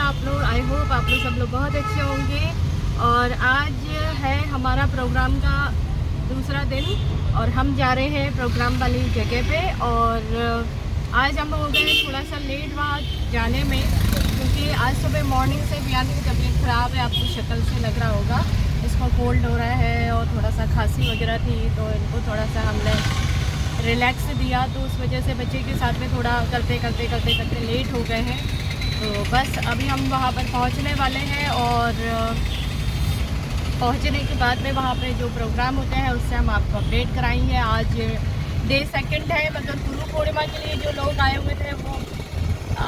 आप लोग? I hope आप लोग सब लोग बहुत अच्छे होंगे। और आज है हमारा प्रोग्राम का दूसरा दिन और हम जा रहे हैं प्रोग्राम वाली जगह पे। और आज हम हो गए थोड़ा सा लेट वहाँ जाने में, क्योंकि आज सुबह मॉर्निंग से बियान की तबीयत ख़राब है, आपको शक्ल से लग रहा होगा। इसको कोल्ड हो रहा है और थोड़ा सा खांसी वगैरह थी, तो इनको थोड़ा सा हमने रिलैक्स दिया, तो उस वजह से बच्चे के साथ में थोड़ा करते करते लेट हो गए हैं। तो बस अभी हम वहाँ पर पहुँचने वाले हैं और पहुँचने के बाद में वहाँ पे जो प्रोग्राम होते हैं उससे हम आपको अपडेट कराएंगे। आज डे सेकंड है, मतलब गुरु पूर्णिमा के लिए जो लोग आए हुए थे वो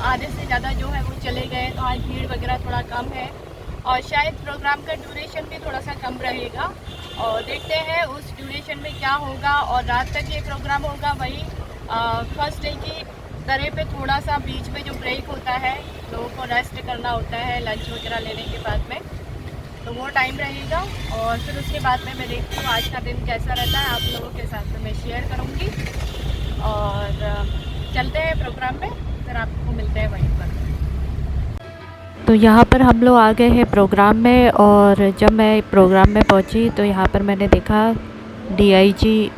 आधे से ज़्यादा जो है वो चले गए, तो आज भीड़ वगैरह थोड़ा कम है और शायद प्रोग्राम का ड्यूरेशन भी थोड़ा सा कम रहेगा। और देखते हैं उस ड्यूरेशन में क्या होगा। और रात तक ये प्रोग्राम होगा, वही फर्स्ट डे की तरह पे थोड़ा सा बीच में जो ब्रेक होता है, लोगों को रेस्ट करना होता है लंच वगैरह लेने के बाद में, तो वो टाइम रहेगा। और फिर उसके बाद में मैं देखती हूँ आज का दिन कैसा रहता है, आप लोगों के साथ में मैं शेयर करूँगी। और चलते हैं प्रोग्राम में, फिर आपको मिलते हैं वहीं पर। तो यहाँ पर हम लोग आ गए हैं प्रोग्राम में, और जब मैं प्रोग्राम में पहुँची तो यहाँ पर मैंने देखा डीआईजी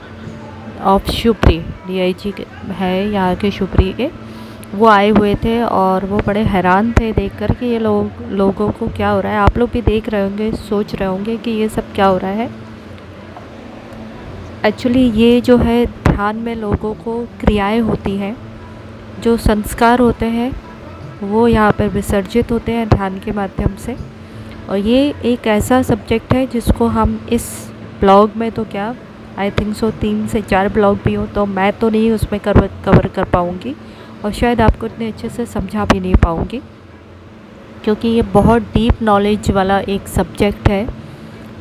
ऑफ शिवपुरी, डीआईजी है यहाँ के शिवपुरी के, वो आए हुए थे और वो बड़े हैरान थे देख कर कि ये लोगों को क्या हो रहा है। आप लोग भी देख रहे होंगे, सोच रहे होंगे कि ये सब क्या हो रहा है। एक्चुअली ये जो है ध्यान में लोगों को क्रियाएं होती हैं, जो संस्कार होते हैं वो यहाँ पर विसर्जित होते हैं ध्यान के माध्यम से। और ये एक ऐसा सब्जेक्ट है जिसको हम इस ब्लॉग में तो क्या, आई थिंक सो 3 से 4 ब्लॉग भी हो तो मैं तो नहीं उसमें कवर कर पाऊँगी, और शायद आपको इतने अच्छे से समझा भी नहीं पाऊँगी, क्योंकि ये बहुत डीप नॉलेज वाला एक सब्जेक्ट है।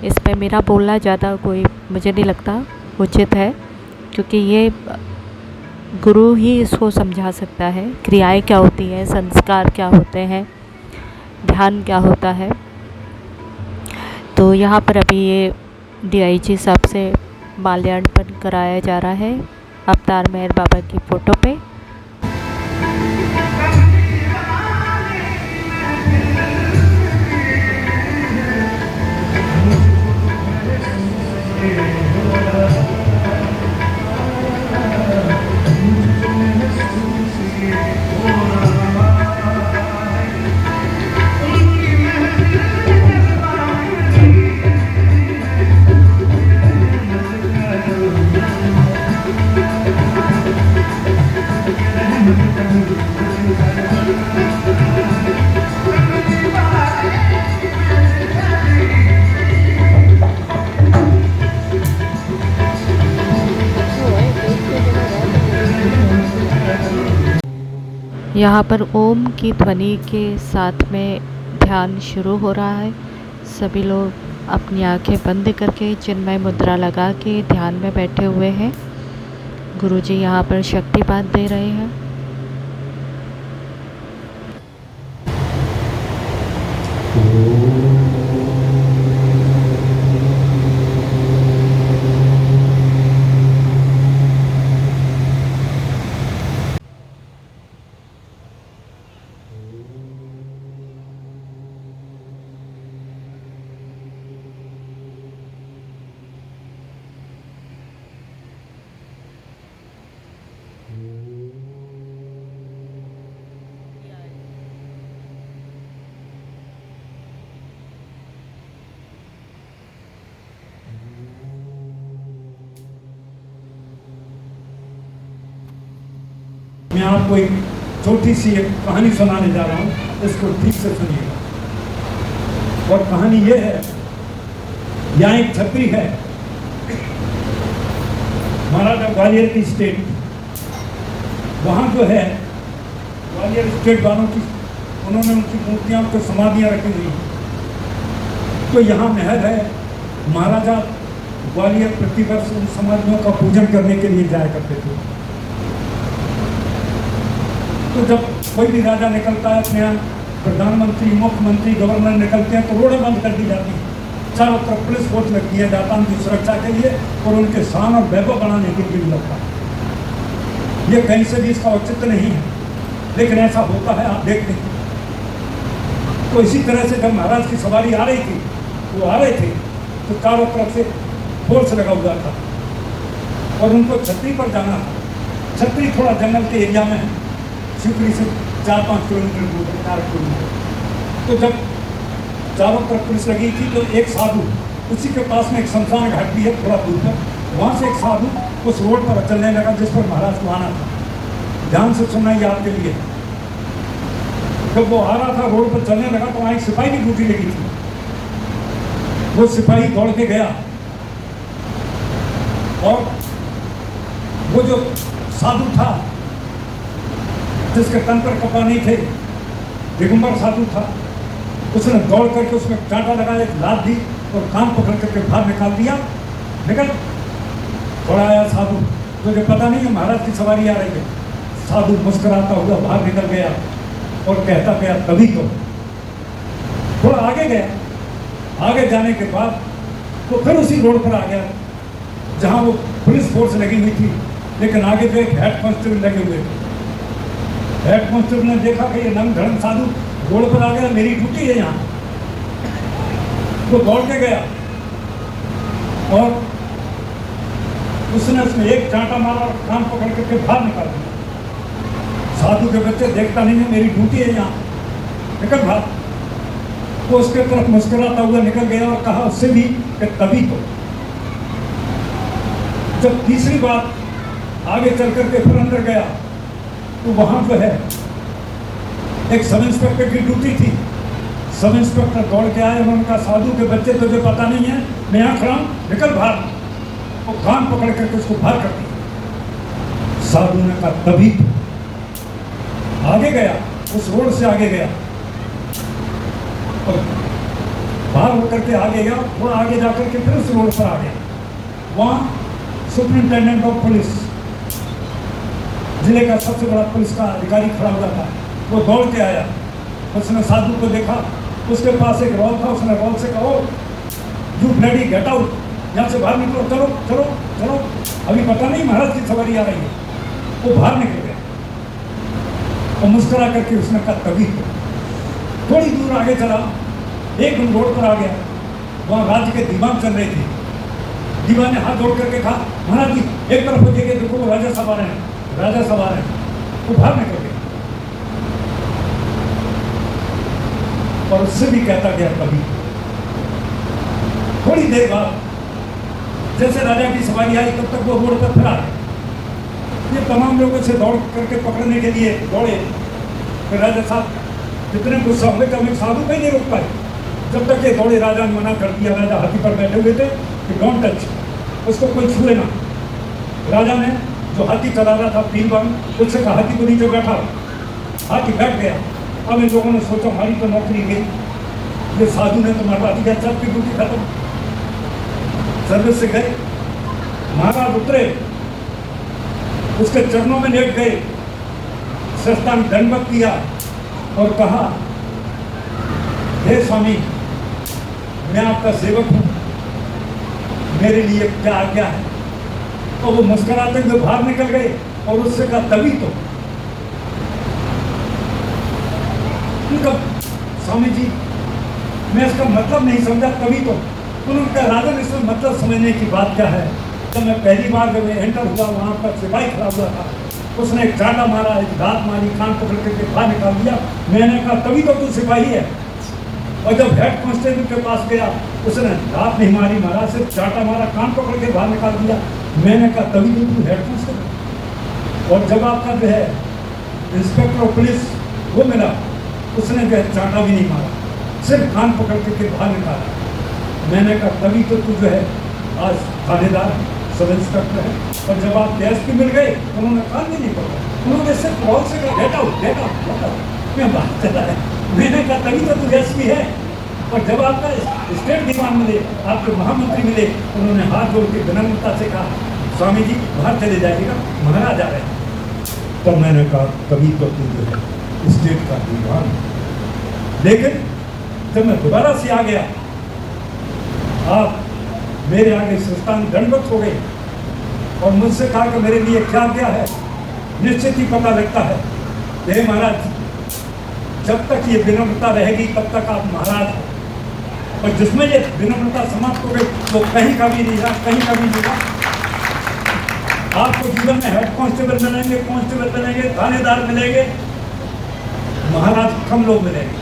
इस पर मेरा बोलना ज़्यादा कोई मुझे नहीं लगता उचित है, क्योंकि ये गुरु ही इसको समझा सकता है, क्रियाएं क्या होती हैं, संस्कार क्या होते हैं, ध्यान क्या होता है। तो यहाँ पर अभी ये डीआईजी साहब से माल्यार्पण कराया जा रहा है अवतार मेहर बाबा की फ़ोटो पे। यहाँ पर ओम की ध्वनि के साथ में ध्यान शुरू हो रहा है। सभी लोग अपनी आंखें बंद करके चिन्मय मुद्रा लगा के ध्यान में बैठे हुए हैं। गुरुजी यहाँ पर शक्तिपात दे रहे हैं। मैं आपको एक छोटी सी एक कहानी सुनाने जा रहा हूँ, इसको ठीक से सुनिएगा। और कहानी ये है, यहाँ एक छतरी है, महाराजा ग्वालियर की स्टेट, वहाँ जो है ग्वालियर स्टेट वालों की, उन्होंने उनकी मूर्तियाँ को समाधियाँ रखी हुई। तो यहाँ महल है, महाराजा ग्वालियर प्रतिवर्ष उन समाधियों का पूजन करने के लिए जाया करते थे। तो जब कोई भी राजा निकलता है, अपने प्रधानमंत्री, मुख्यमंत्री, गवर्नर निकलते हैं तो रोडें बंद कर दी जाती हैं, चारों तरफ पुलिस फोर्स लग दिया जाता है उनकी सुरक्षा के लिए और उनके शान और वैभव बढ़ाने के लिए लगता है। ये कहीं से भी इसका औचित्य नहीं है, लेकिन ऐसा होता है, आप देखते हैं। तो इसी तरह से जब महाराज की सवारी आ रही थी, वो आ रहे थे, तो चारों तरफ से फोर्स लगा हुआ था और उनको छतरी पर जाना था। छतरी थोड़ा जंगल के एरिया में है, शिवपुरी से 4-5 किलोमीटर दूर, 4 किलोमीटर। तो जब चारों तरफ पुलिस लगी थी तो एक साधु, उसी के पास में एक शमशान घाट भी है थोड़ा दूर पर, वहाँ से एक साधु उस रोड पर चलने लगा जिस पर महाराज को आना था। ध्यान से सुनना ही आपके लिए। जब वो आ रहा था रोड पर चलने लगा तो वहाँ एक सिपाही की ड्यूटी लगी थी। वो सिपाही दौड़ के गया और वो जो साधु था जिसके तन पर कपड़ा नहीं थे, दिगंबर साधु था, उसने दौड़ करके उसमें कांटा लगाया, एक लात दी और कान पकड़ करके बाहर निकाल दिया। निकल थोड़ा आया साधु, तुझे पता नहीं है महाराज की सवारी आ रही है। साधु मुस्कुराता हुआ बाहर निकल गया और कहता गया तभी तो। थोड़ा आगे गया, आगे जाने के बाद तो फिर उसी रोड पर आ गया जहाँ वो पुलिस फोर्स लगी हुई थी, लेकिन आगे जो एक हेड कांस्टेबल लगे हुए थे। हेड कांस्टेबल ने देखा कि ये नंग धड़ंग साधु रोड पर आ गया, मेरी ड्यूटी है यहाँ। वो दौड़ के गया और उसने उसमें एक चांटा मारा और कान पकड़ करके बाहर निकाल दिया। साधु के बच्चे देखता नहीं है, मेरी ड्यूटी है यहाँ, निकल बाहर। तो उसके तरफ मुस्कुराता हुआ निकल गया और कहा उससे भी कि तभी तो। जब तीसरी बार आगे चल करके फिर अंदर गया तो वहां जो है एक सब इंस्पेक्टर की ड्यूटी थी। सब इंस्पेक्टर दौड़ के आए, उन्होंने कहा साधु के बच्चे तुझे पता नहीं है, मैं यहाँ खड़ा हूँ, निकल बाहर। वो कान पकड़ करके उसको बाहर कर दिया। साधु ने कहा तभी तो। आगे गया, उस रोड से आगे गया और बाहर होकर के आगे गया, थोड़ा आगे जाकर के फिर उस रोड पर आ गया। वहाँ सुपरिंटेंडेंट ऑफ पुलिस, जिले का सबसे बड़ा पुलिस का अधिकारी खड़ा हुआ था। वो दौड़ के आया, उसने साधु को देखा, उसके पास एक रॉल था, उसने रॉल से कहा यू ब्लडी गेट आउट, यहाँ से बाहर निकलो, चलो चलो चलो, अभी पता नहीं महाराज की सवारी आ रही है। वो बाहर निकल गया और मुस्कुरा करके उसने कहा तभी तो। थोड़ी दूर आगे चला, एक रोड पर आ गया, वहाँ राज्य के दीवान चल रहे थे। दीवान ने हाथ जोड़ करके कहा महाराज जी एक तरफ हो जाइए, देखो वो राजा साहब आ रहे हैं, राजा साहब आ रहे हैं। वो बाहर निकल गया और उससे भी कहता गया कभी। थोड़ी देर बाद जैसे राजा की सवारी आई तब तक वो रोड पर फिर आ गए। ये तमाम लोगों से दौड़ करके पकड़ने के लिए दौड़े। फिर राजा साहब जितने गुस्सा हुए कि साधु को ही नहीं रोक पाए। जब तक ये दौड़े, राजा ने मना कर दिया। राजा हाथी पर बैठे हुए थे कि डोंट टच, उसको कोई छुए ना। राजा ने जो हाथी चला रहा था पीलवान, उससे कहा हाथी को नीचे बैठा। हाथी बैठ गया। अब इन लोगों ने सोचा हमारी तो नौकरी गई, ये साधु ने तो मरवा दिया, सबकी ड्यूटी खत्म। सर्विस से गए, महाराज उतरे, उसके चरणों में लेट गए, सस्तान दंडवत किया और कहा हे स्वामी मैं आपका सेवक हूँ, मेरे लिए क्या आज्ञा है। और वो मुस्कुराते हुए बाहर निकल गए और उससे कहा तभी तो। उनका स्वामी जी मैं इसका मतलब नहीं समझा, तभी तो। उन्होंने कहा राजन इसमें मतलब समझने की बात क्या है। जब मैं पहली बार जब एंटर हुआ वहाँ पर सिपाही खड़ा हुआ था, उसने एक चाटा मारा, एक दांत मारी, कान पकड़ करके बाहर निकाल दिया। मैंने कहा तभी तो तू सिपाही है। और जब हेड कांस्टेबल के पास गया, उसने दांत नहीं मारी, मारा सिर्फ चाटा मारा, कान पकड़ के बाहर निकाल दिया। मैंने कहा तभी तो तू हेड कांस्टेबल। और जब आपका जो है इंस्पेक्टर ऑफ पुलिस वो मिला, उसने जो है चाटा भी नहीं मारा, सिर्फ कान पकड़ के बाहर निकाला। मैंने कहा तभी तो तू जो है आज थानेदार सब इंस्पेक्टर है। और जब आप डीएसपी मिल गए, उन्होंने कान भी नहीं पकड़ा, उन्होंने सिर्फ कॉल से कहा get out get out get out. मैं बात कर रहा है, मैंने कहा तभी तो तू डीएसपी है। और जब आपका स्टेट दीवान मिले, आपके महामंत्री मिले, उन्होंने हाथ जोड़ के विनम्रता से कहा स्वामी जी बाहर चले जाइएगा, महाराज आ रहे हैं। तब मैंने कहा तभी तो तू जो है स्टेट का दीवान। लेकिन जब मैं दोबारा से आ गया, आप मेरे आगे सुल्तान दंडवत हो गए और मुझसे कहा कि मेरे लिए क्या क्या है। निश्चित ही पता लगता है हे महाराज जब तक ये विनम्रता रहेगी तब तक आप महाराज हो, और जिसमें ये विनम्रता समाप्त हो गई वो कहीं का भी नहीं रहा, कहीं का भी नहीं रहा। आपको जीवन में हेड कांस्टेबल मिलेंगे, कांस्टेबल मिलेंगे, थानेदार मिलेंगे, महाराज कम लोग मिलेंगे।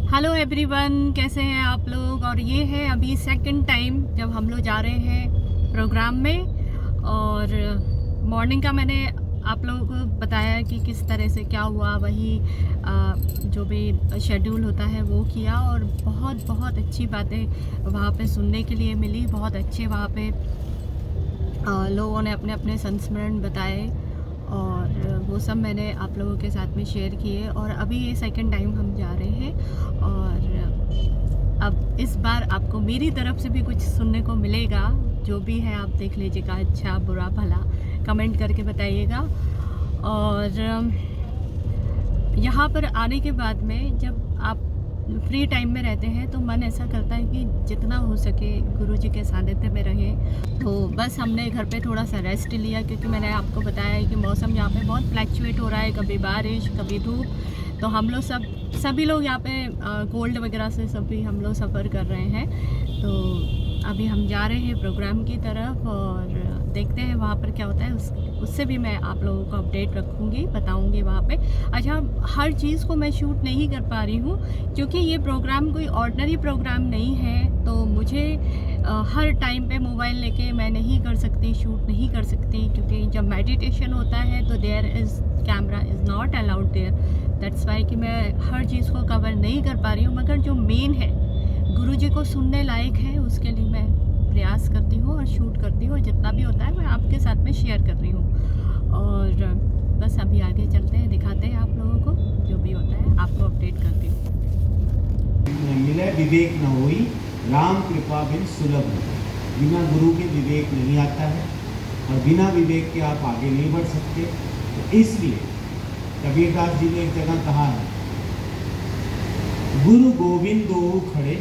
हेलो एवरीवन, कैसे हैं आप लोग। और ये है अभी सेकंड टाइम जब हम लोग जा रहे हैं प्रोग्राम में। और मॉर्निंग का मैंने आप लोगों को बताया कि किस तरह से क्या हुआ, वही जो भी शेड्यूल होता है वो किया। और बहुत बहुत अच्छी बातें वहाँ पे सुनने के लिए मिली। बहुत अच्छे वहाँ पे लोगों ने अपने अपने संस्मरण बताए और वो सब मैंने आप लोगों के साथ में शेयर किए। और अभी ये सेकंड टाइम हम जा रहे हैं और अब इस बार आपको मेरी तरफ से भी कुछ सुनने को मिलेगा। जो भी है आप देख लीजिएगा, अच्छा बुरा भला कमेंट करके बताइएगा। और यहाँ पर आने के बाद में जब आप फ्री टाइम में रहते हैं तो मन ऐसा करता है कि जितना हो सके गुरुजी के सानिध्य में रहें। तो बस हमने घर पे थोड़ा सा रेस्ट लिया, क्योंकि मैंने आपको बताया है कि मौसम यहाँ पे बहुत फ्लैक्चुएट हो रहा है, कभी बारिश कभी धूप। तो हम लोग सभी लोग यहाँ पे कोल्ड वगैरह से सभी हम लोग सफ़र कर रहे हैं। तो अभी हम जा रहे हैं प्रोग्राम की तरफ और देखते हैं वहाँ पर क्या होता है। उससे भी मैं आप लोगों को अपडेट रखूँगी, बताऊँगी वहाँ पे। अच्छा, हर चीज़ को मैं शूट नहीं कर पा रही हूँ क्योंकि ये प्रोग्राम कोई ऑर्डिनरी प्रोग्राम नहीं है। तो मुझे हर टाइम पे मोबाइल लेके मैं नहीं कर सकती, शूट नहीं कर सकती, क्योंकि जब मेडिटेशन होता है तो there is camera is not allowed there. That's why कि मैं हर चीज़ को कवर नहीं कर पा रही हूँ। मगर जो मेन है, गुरुजी को सुनने लायक है, उसके लिए मैं प्रयास करती हूँ और शूट करती हूँ। जितना भी होता है मैं आपके साथ में शेयर कर रही हूँ। और बस अभी आगे चलते हैं, दिखाते हैं आप लोगों को जो भी होता है, आपको अपडेट करती हूँ। मिले विवेक न होई, राम कृपा बिन सुलभ हो। बिना गुरु के विवेक नहीं आता है और बिना विवेक के आप आगे नहीं बढ़ सकते। तो इसलिए कबीरदास जी ने एक जगह कहा है, गुरु गोविंद दो खड़े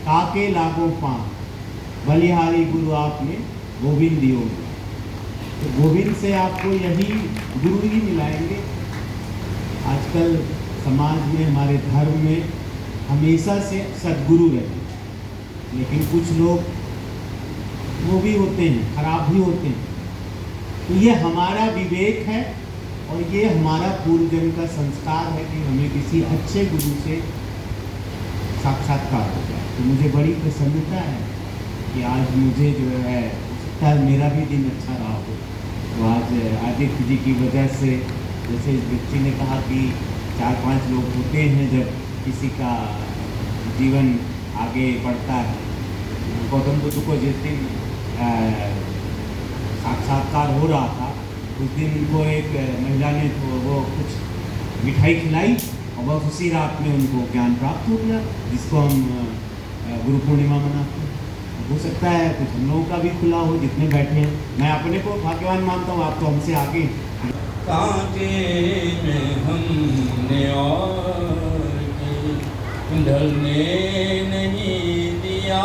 ताके लागो पान, बलिहारी गुरु आपने गोविंद दियो। तो गोविंद से आपको यही गुरु ही मिलाएंगे। आजकल समाज में, हमारे धर्म में हमेशा से सद्गुरु रहे, लेकिन कुछ लोग वो भी होते हैं, खराब भी होते हैं। तो ये हमारा विवेक है और ये हमारा पूर्वजन्म का संस्कार है कि हमें किसी अच्छे गुरु से साक्षात्कार हो जाए। तो मुझे बड़ी प्रसन्नता है कि आज मुझे जो है, मेरा भी दिन अच्छा रहा हो। तो आज आदित्य जी की वजह से, जैसे इस बच्ची ने कहा कि 4-5 लोग होते हैं जब किसी का जीवन आगे बढ़ता है। गौतम बुद्ध को जिस दिन साक्षात्कार हो रहा था, उस दिन उनको एक महिला ने तो वो कुछ मिठाई खिलाई और बस उसी रात में उनको ज्ञान प्राप्त हो गया, जिसको हम गुरु पूर्णिमा मनाते हैं। हो सकता है कुछ हम लोगों का भी खुला हो, जितने बैठे हैं। मैं अपने को भाग्यवान मानता हूँ, आप तो हमसे आगे। कांटे में हमने और ढलने नहीं दिया,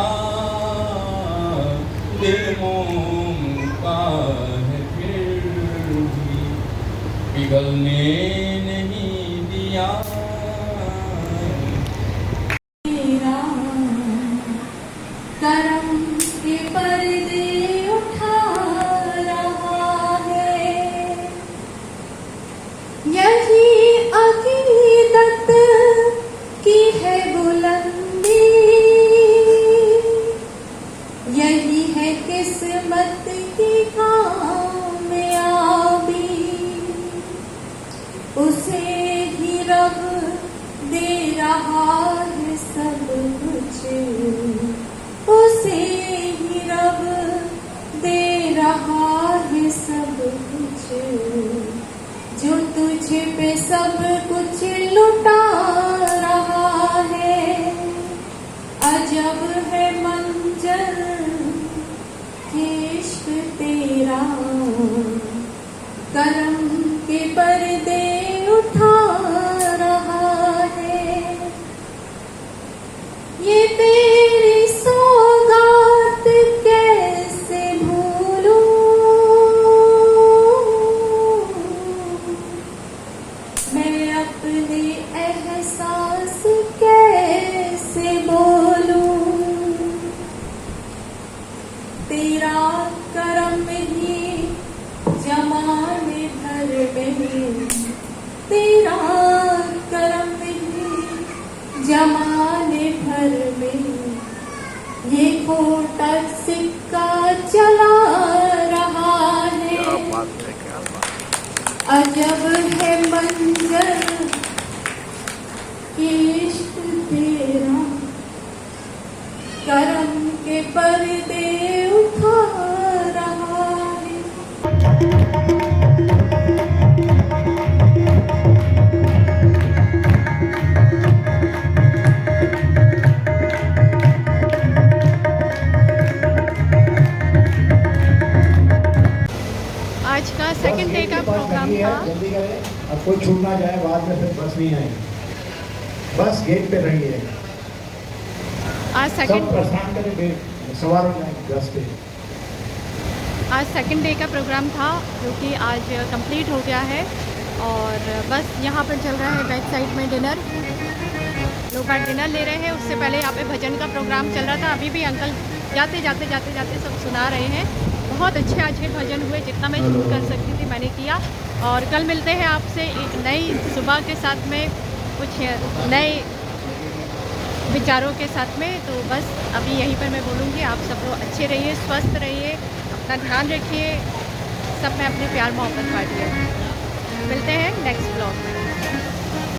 दिल मोम का है फिर भी पिघलने नहीं दिया। करम के पर्दे उठा रहा है, यही अकीदत की है बुलंदी, यही है किस्मत की कामयाबी, उसे ही रब दे रहा है सब कुछ, उसे ही रब दे रहा है सब कुछ, जो तुझ पे सब कुछ लुटा रहा है। अजब है मंजर इश्क तेरा, करम के पर्दे उठा रहा है। ये तेरी सौगात कैसे भूलूं, मैं अपने एहसास कैसे बोलूं। तेरा करम ही जमाने भर में, तेरा करम ही जमाने भर में, ये खोटा सिक्का चला रहा है। अजब है मंजर इश्क तेरा, करम के पर्दे उठा रहा है। आज का सेकंड डे का प्रोग्राम था। जल्दी करें, अब कोई छूट ना जाए, बाद में फिर बस नहीं आएगी। बस गेट पे रहिए, आज सब सेकंड प्रस्थान करें, सवार हो जाएंगे बस पे। आज सेकंड डे का प्रोग्राम था जो कि आज कंप्लीट हो गया है। और बस यहाँ पर चल रहा है बैक साइड में डिनर, लोग आज डिनर ले रहे हैं। उससे पहले यहाँ पे भजन का प्रोग्राम चल रहा था। अभी भी अंकल जाते जाते सब सुना रहे हैं। बहुत अच्छे आज के भजन हुए, जितना मैं शूट कर सकती थी मैंने किया। और कल मिलते हैं आपसे एक नई सुबह के साथ में, कुछ नए विचारों के साथ में। तो बस अभी यहीं पर मैं बोलूँगी, आप सब लोग अच्छे रहिए, स्वस्थ रहिए, अपना ध्यान रखिए, सब में अपने प्यार मोहब्बत बांटिए। मिलते हैं नेक्स्ट ब्लॉग में।